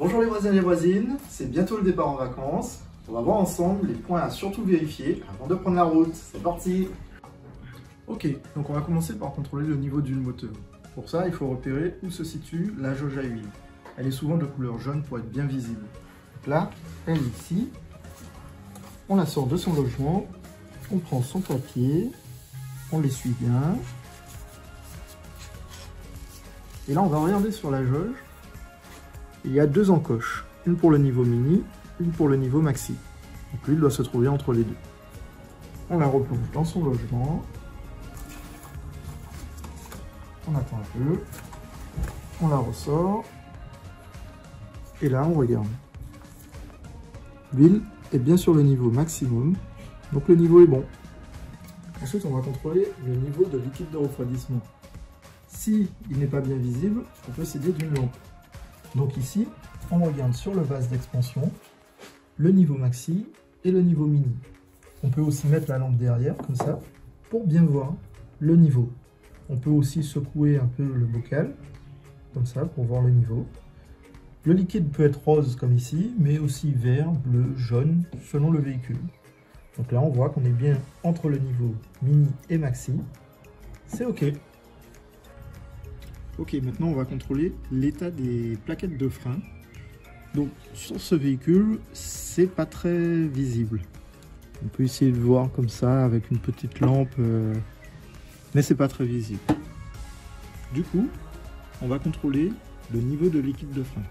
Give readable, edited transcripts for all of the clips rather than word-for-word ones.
Bonjour les voisins et les voisines, c'est bientôt le départ en vacances. On va voir ensemble les points à surtout vérifier avant de prendre la route. C'est parti! Ok, donc on va commencer par contrôler le niveau d'huile moteur. Pour ça, il faut repérer où se situe la jauge à huile. Elle est souvent de couleur jaune pour être bien visible. Donc là, elle est ici. On la sort de son logement. On prend son papier. On l'essuie bien. Et là, on va regarder sur la jauge. Il y a deux encoches. Une pour le niveau mini, une pour le niveau maxi. Donc l'huile doit se trouver entre les deux. On la replonge dans son logement. On attend un peu. On la ressort. Et là, on regarde. L'huile est bien sur le niveau maximum. Donc le niveau est bon. Ensuite, on va contrôler le niveau de liquide de refroidissement. Si il n'est pas bien visible, on peut s'aider d'une lampe. Donc ici, on regarde sur le vase d'expansion le niveau maxi et le niveau mini. On peut aussi mettre la lampe derrière, comme ça, pour bien voir le niveau. On peut aussi secouer un peu le bocal, comme ça, pour voir le niveau. Le liquide peut être rose, comme ici, mais aussi vert, bleu, jaune, selon le véhicule. Donc là, on voit qu'on est bien entre le niveau mini et maxi. C'est OK. Ok, maintenant on va contrôler l'état des plaquettes de frein. Donc sur ce véhicule, c'est pas très visible. On peut essayer de voir comme ça avec une petite lampe, mais c'est pas très visible. Du coup, on va contrôler le niveau de liquide de frein.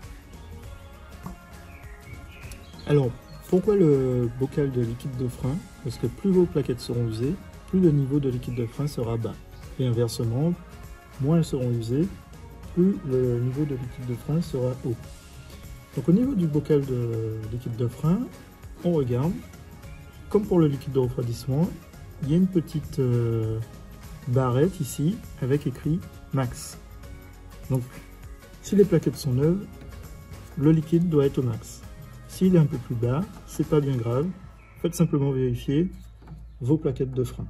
Alors, pourquoi le bocal de liquide de frein? Parce que plus vos plaquettes seront usées, plus le niveau de liquide de frein sera bas. Et inversement, moins elles seront usées, plus le niveau de liquide de frein sera haut. Donc au niveau du bocal de liquide de frein, on regarde, comme pour le liquide de refroidissement, il y a une petite barrette ici avec écrit max. Donc si les plaquettes sont neuves, le liquide doit être au max. S'il est un peu plus bas, c'est pas bien grave, faites simplement vérifier vos plaquettes de frein.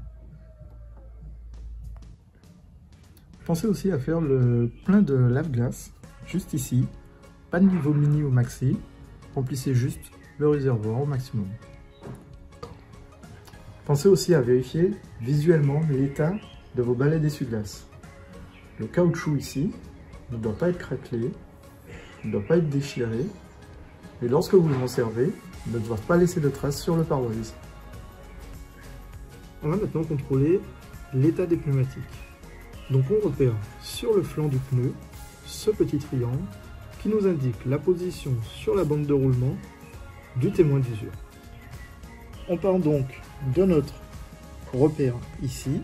Pensez aussi à faire le plein de lave-glace, juste ici, pas de niveau mini ou maxi, remplissez juste le réservoir au maximum. Pensez aussi à vérifier visuellement l'état de vos balais d'essuie-glace. Le caoutchouc ici ne doit pas être craquelé, ne doit pas être déchiré, et lorsque vous en servez, ne doit pas laisser de traces sur le pare-brise. On va maintenant contrôler l'état des pneumatiques. Donc on repère sur le flanc du pneu ce petit triangle qui nous indique la position sur la bande de roulement du témoin d'usure. On part donc de notre repère ici,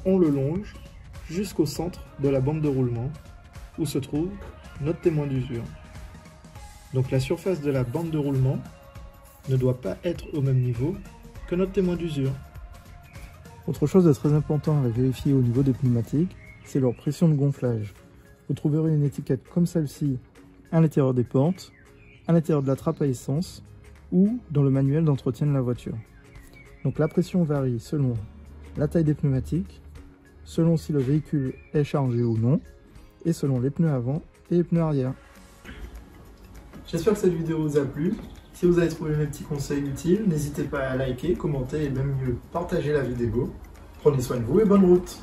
on le longe jusqu'au centre de la bande de roulement où se trouve notre témoin d'usure. Donc la surface de la bande de roulement ne doit pas être au même niveau que notre témoin d'usure. Autre chose de très important à vérifier au niveau des pneumatiques, c'est leur pression de gonflage. Vous trouverez une étiquette comme celle-ci à l'intérieur des portes, à l'intérieur de la trappe à essence ou dans le manuel d'entretien de la voiture. Donc la pression varie selon la taille des pneumatiques, selon si le véhicule est chargé ou non, et selon les pneus avant et les pneus arrière. J'espère que cette vidéo vous a plu. Si vous avez trouvé mes petits conseils utiles, n'hésitez pas à liker, commenter et même mieux, partager la vidéo. Prenez soin de vous et bonne route!